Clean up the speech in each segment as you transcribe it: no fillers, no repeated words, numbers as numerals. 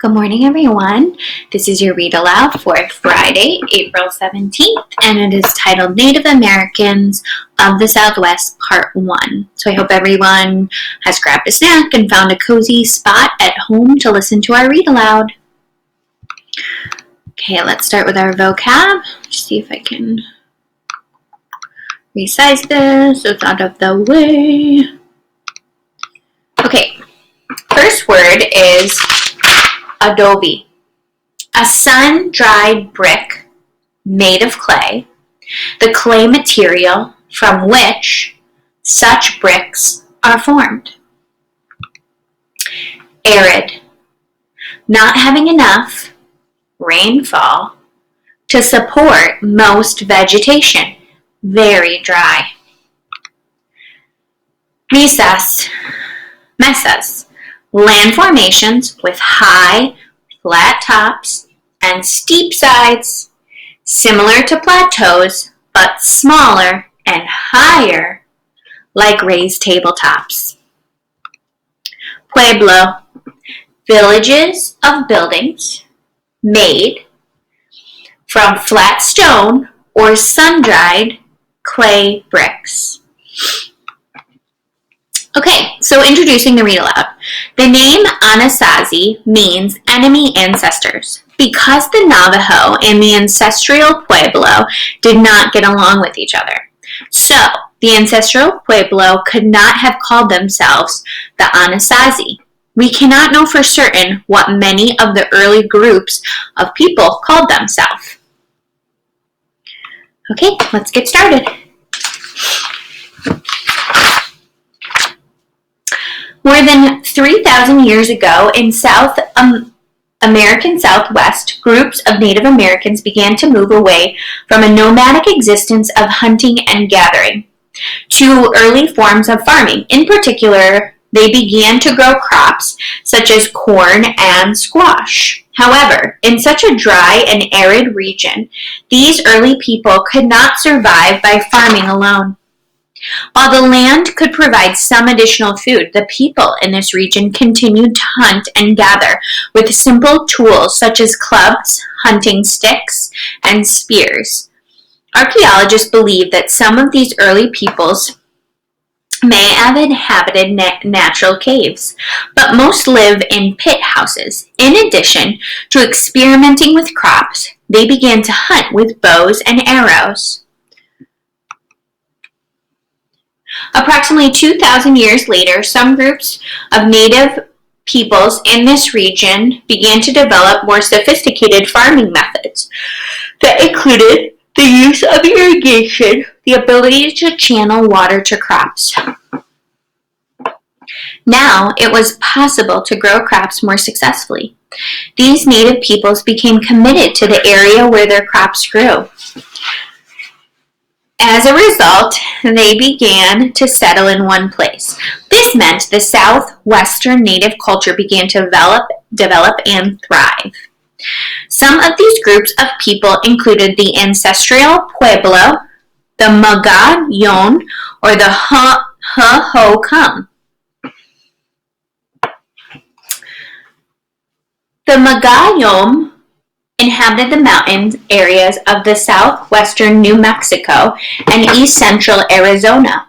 Good morning, everyone. This is your Read Aloud for Friday, April 17th, and it is titled Native Americans of the Southwest, Part 1. So I hope everyone has grabbed a snack and found a cozy spot at home to listen to our Read Aloud. Okay, let's start with our vocab. Just see if I can resize this so it's out of the way. Okay, first word is adobe, a sun-dried brick made of clay, the clay material from which such bricks are formed. Arid, not having enough rainfall to support most vegetation, very dry. Mesas, land formations with high, flat tops and steep sides, similar to plateaus, but smaller and higher, like raised tabletops. Pueblo, villages of buildings made from flat stone or sun-dried clay bricks. Okay, so introducing the read aloud. The name Anasazi means enemy ancestors because the Navajo and the ancestral Pueblo did not get along with each other. So, the ancestral Pueblo could not have called themselves the Anasazi. We cannot know for certain what many of the early groups of people called themselves. Okay, let's get started. More than 3,000 years ago in South American Southwest, groups of Native Americans began to move away from a nomadic existence of hunting and gathering to early forms of farming. In particular, they began to grow crops such as corn and squash. However, in such a dry and arid region, these early people could not survive by farming alone. While the land could provide some additional food, the people in this region continued to hunt and gather with simple tools such as clubs, hunting sticks, and spears. Archaeologists believe that some of these early peoples may have inhabited natural caves, but most live in pit houses. In addition to experimenting with crops, they began to hunt with bows and arrows. Approximately 2,000 years later, some groups of native peoples in this region began to develop more sophisticated farming methods that included the use of irrigation, the ability to channel water to crops. Now it was possible to grow crops more successfully. These native peoples became committed to the area where their crops grew. As a result, they began to settle in one place. This meant the southwestern native culture began to develop and thrive. Some of these groups of people included the ancestral Pueblo, the Magayon, or the Hohokam. The Magayon inhabited the mountain areas of the southwestern New Mexico and east central Arizona.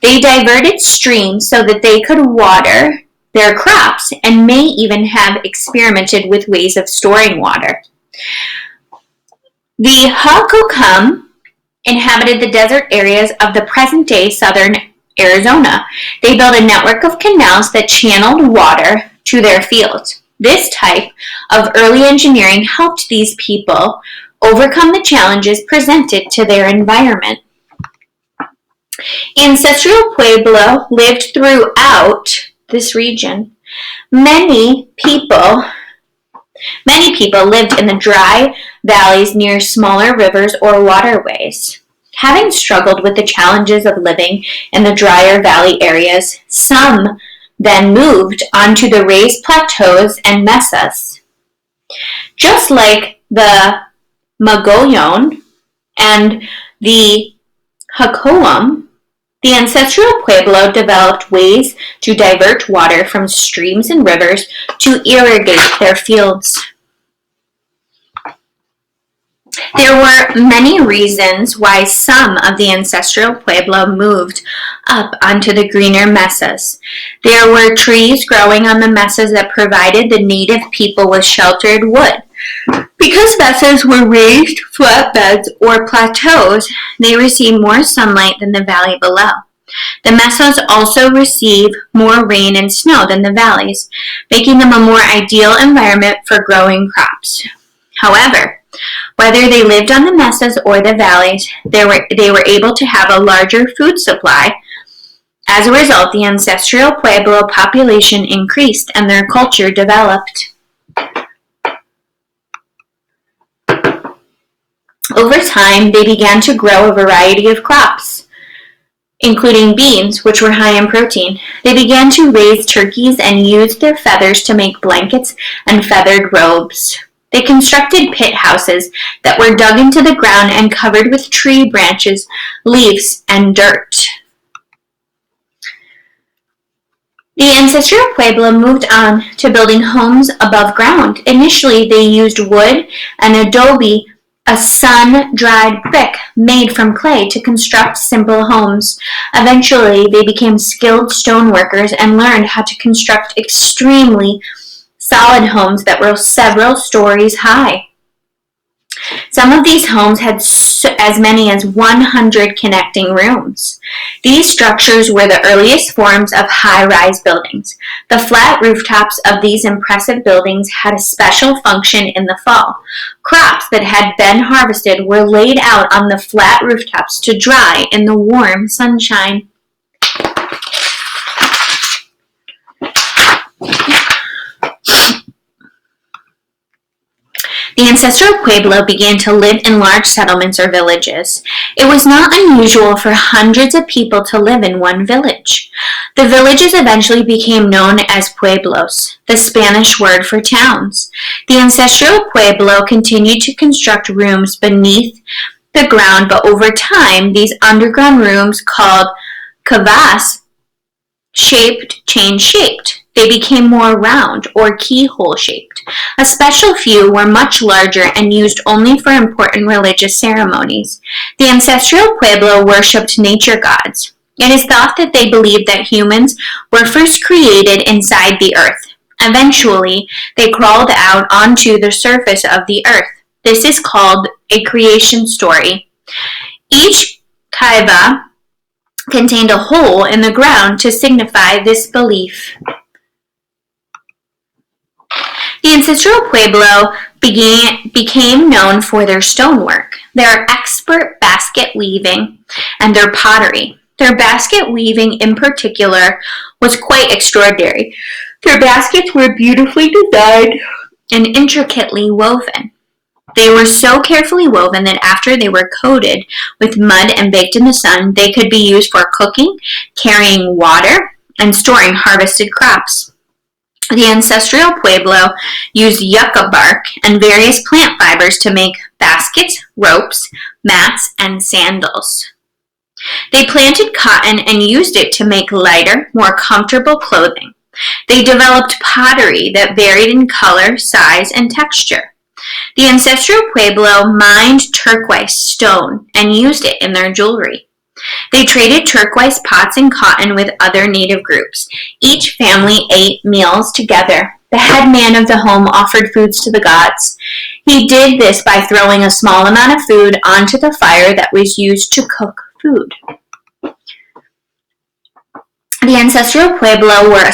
They diverted streams so that they could water their crops and may even have experimented with ways of storing water. The Hohokam inhabited the desert areas of the present-day southern Arizona. They built a network of canals that channeled water to their fields. This type of early engineering helped these people overcome the challenges presented to their environment. Ancestral Pueblo lived throughout this region. Many people lived in the dry valleys near smaller rivers or waterways. Having struggled with the challenges of living in the drier valley areas, some then moved onto the raised plateaus and mesas. Just like the Magayon and the Hohokam, The ancestral Pueblo developed ways to divert water from streams and rivers to irrigate their fields. There were many reasons why some of the ancestral Pueblo moved up onto the greener mesas. There were trees growing on the mesas that provided the native people with sheltered wood. Because mesas were raised flatbeds or plateaus, they received more sunlight than the valley below. The mesas also receive more rain and snow than the valleys, making them a more ideal environment for growing crops. However, whether they lived on the mesas or the valleys, they were able to have a larger food supply. As a result, the ancestral Pueblo population increased and their culture developed. Over time, they began to grow a variety of crops, including beans, which were high in protein. They began to raise turkeys and used their feathers to make blankets and feathered robes. They constructed pit houses that were dug into the ground and covered with tree branches, leaves, and dirt. The ancestral Pueblo moved on to building homes above ground. Initially, they used wood and adobe, a sun-dried brick made from clay, to construct simple homes. Eventually, they became skilled stoneworkers and learned how to construct extremely solid homes that were several stories high. Some of these homes had as many as 100 connecting rooms. These structures were the earliest forms of high-rise buildings. The flat rooftops of these impressive buildings had a special function in the fall. Crops that had been harvested were laid out on the flat rooftops to dry in the warm sunshine. The ancestral Pueblo began to live in large settlements or villages. It was not unusual for hundreds of people to live in one village. The villages eventually became known as pueblos, the Spanish word for towns. The ancestral Pueblo continued to construct rooms beneath the ground, but over time, these underground rooms, called cavas, changed shaped. They became more round or keyhole-shaped. A special few were much larger and used only for important religious ceremonies. The ancestral Pueblo worshipped nature gods. It is thought that they believed that humans were first created inside the earth. Eventually, they crawled out onto the surface of the earth. This is called a creation story. Each kaiva contained a hole in the ground to signify this belief. The ancestral Pueblo became known for their stonework, their expert basket weaving, and their pottery. Their basket weaving in particular was quite extraordinary. Their baskets were beautifully designed and intricately woven. They were so carefully woven that after they were coated with mud and baked in the sun, they could be used for cooking, carrying water, and storing harvested crops. The ancestral Pueblo used yucca bark and various plant fibers to make baskets, ropes, mats, and sandals. They planted cotton and used it to make lighter, more comfortable clothing. They developed pottery that varied in color, size, and texture. The ancestral Pueblo mined turquoise stone and used it in their jewelry. They traded turquoise pots and cotton with other native groups. Each family ate meals together. The head man of the home offered foods to the gods. He did this by throwing a small amount of food onto the fire that was used to cook food. The ancestral Pueblo were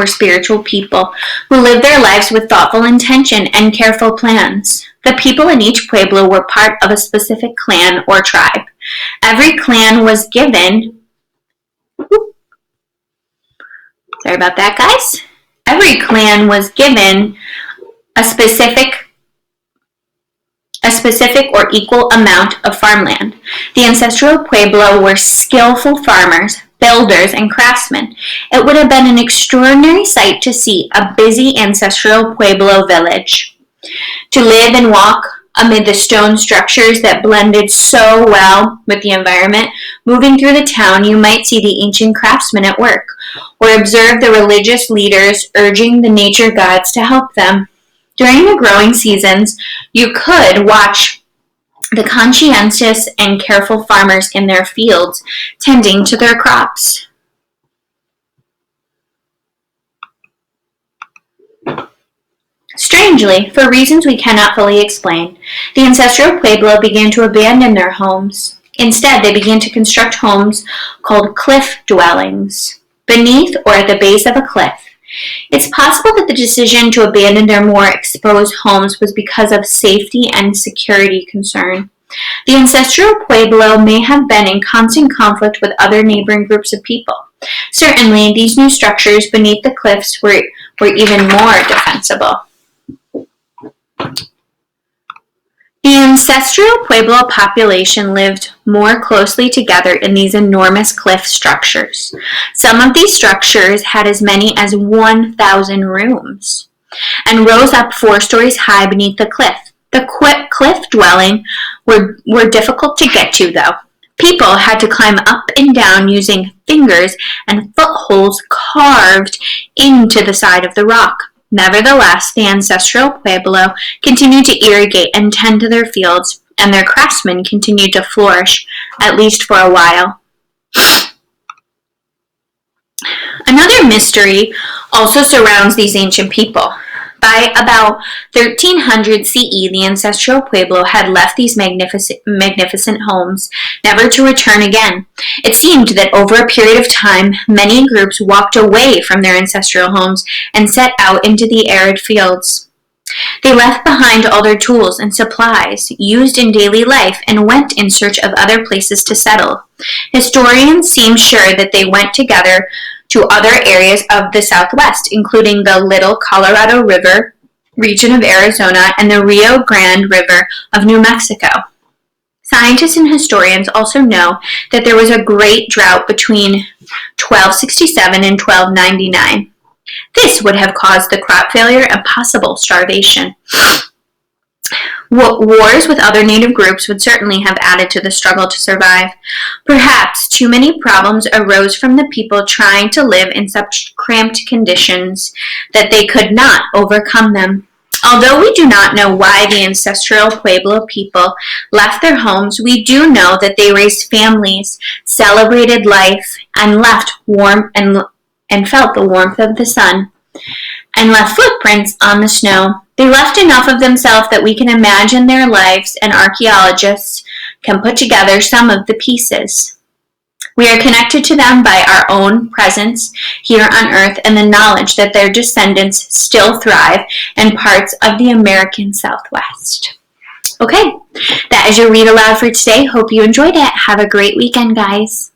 spiritual people who lived their lives with thoughtful intention and careful plans. The people in each Pueblo were part of a specific clan or tribe. Every clan was given, sorry about that, guys. Every clan was given a specific or equal amount of farmland. The ancestral Pueblo were skillful farmers, builders, and craftsmen. It would have been an extraordinary sight to see a busy ancestral Pueblo village. To live and walk amid the stone structures that blended so well with the environment. Moving through the town, you might see the ancient craftsmen at work, or observe the religious leaders urging the nature gods to help them. During the growing seasons, you could watch the conscientious and careful farmers in their fields tending to their crops. Strangely, for reasons we cannot fully explain, the ancestral Pueblo began to abandon their homes. Instead, they began to construct homes called cliff dwellings, beneath or at the base of a cliff. It's possible that the decision to abandon their more exposed homes was because of safety and security concern. The ancestral Pueblo may have been in constant conflict with other neighboring groups of people. Certainly, these new structures beneath the cliffs were even more defensible. The ancestral Pueblo population lived more closely together in these enormous cliff structures. Some of these structures had as many as 1,000 rooms and rose up 4 stories high beneath the cliff. The cliff dwelling were difficult to get to, though. People had to climb up and down using fingers and footholds carved into the side of the rock. Nevertheless, the ancestral Pueblo continued to irrigate and tend to their fields, and their craftsmen continued to flourish, at least for a while. Another mystery also surrounds these ancient people. By about 1300 CE, the ancestral Pueblo had left these magnificent homes, never to return again. It seemed that over a period of time, many groups walked away from their ancestral homes and set out into the arid fields. They left behind all their tools and supplies used in daily life and went in search of other places to settle. Historians seem sure that they went together to other areas of the Southwest, including the Little Colorado River region of Arizona and the Rio Grande River of New Mexico. Scientists and historians also know that there was a great drought between 1267 and 1299. This would have caused the crop failure and possible starvation. Wars with other native groups would certainly have added to the struggle to survive. Perhaps too many problems arose from the people trying to live in such cramped conditions that they could not overcome them. Although we do not know why the ancestral Pueblo people left their homes, we do know that they raised families, celebrated life, and left warm and felt the warmth of the sun, and left footprints on the snow. They left enough of themselves that we can imagine their lives, and archaeologists can put together some of the pieces. We are connected to them by our own presence here on Earth and the knowledge that their descendants still thrive in parts of the American Southwest. Okay, that is your read aloud for today. Hope you enjoyed it. Have a great weekend, guys.